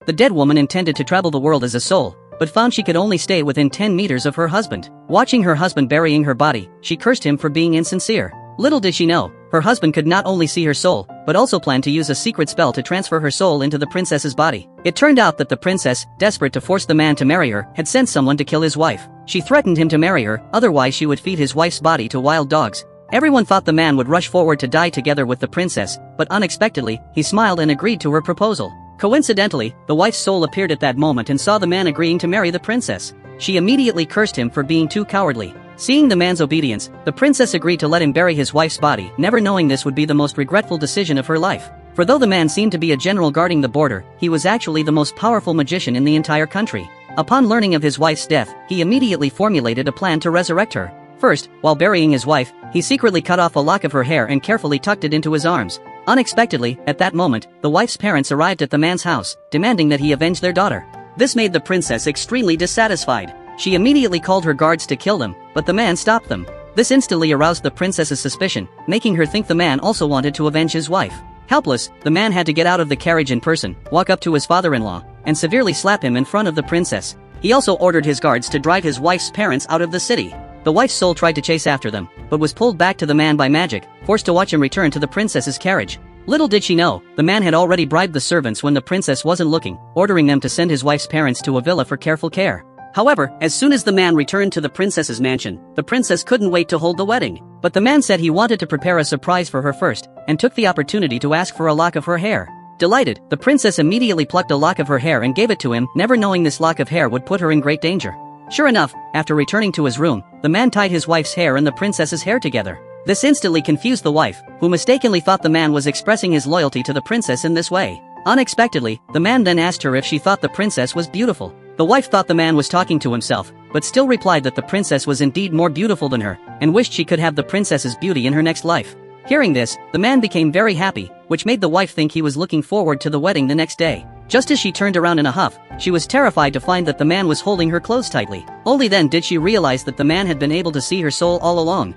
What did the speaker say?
The dead woman intended to travel the world as a soul, but found she could only stay within 10 meters of her husband. Watching her husband burying her body, she cursed him for being insincere. Little did she know, her husband could not only see her soul, but also planned to use a secret spell to transfer her soul into the princess's body. It turned out that the princess, desperate to force the man to marry her, had sent someone to kill his wife. She threatened him to marry her, otherwise she would feed his wife's body to wild dogs. Everyone thought the man would rush forward to die together with the princess, but unexpectedly, he smiled and agreed to her proposal. Coincidentally, the wife's soul appeared at that moment and saw the man agreeing to marry the princess. She immediately cursed him for being too cowardly. Seeing the man's obedience, the princess agreed to let him bury his wife's body, never knowing this would be the most regretful decision of her life. For though the man seemed to be a general guarding the border, he was actually the most powerful magician in the entire country. Upon learning of his wife's death, he immediately formulated a plan to resurrect her. First, while burying his wife, he secretly cut off a lock of her hair and carefully tucked it into his arms. Unexpectedly, at that moment, the wife's parents arrived at the man's house, demanding that he avenge their daughter. This made the princess extremely dissatisfied. She immediately called her guards to kill them, but the man stopped them. This instantly aroused the princess's suspicion, making her think the man also wanted to avenge his wife. Helpless, the man had to get out of the carriage in person, walk up to his father-in-law, and severely slap him in front of the princess. He also ordered his guards to drive his wife's parents out of the city. The wife's soul tried to chase after them, but was pulled back to the man by magic, forced to watch him return to the princess's carriage. Little did she know, the man had already bribed the servants when the princess wasn't looking, ordering them to send his wife's parents to a villa for careful care. However, as soon as the man returned to the princess's mansion, the princess couldn't wait to hold the wedding. But the man said he wanted to prepare a surprise for her first, and took the opportunity to ask for a lock of her hair. Delighted, the princess immediately plucked a lock of her hair and gave it to him, never knowing this lock of hair would put her in great danger. Sure enough, after returning to his room, the man tied his wife's hair and the princess's hair together. This instantly confused the wife, who mistakenly thought the man was expressing his loyalty to the princess in this way. Unexpectedly, the man then asked her if she thought the princess was beautiful. The wife thought the man was talking to himself, but still replied that the princess was indeed more beautiful than her, and wished she could have the princess's beauty in her next life. Hearing this, the man became very happy, which made the wife think he was looking forward to the wedding the next day. Just as she turned around in a huff, she was terrified to find that the man was holding her clothes tightly. Only then did she realize that the man had been able to see her soul all along.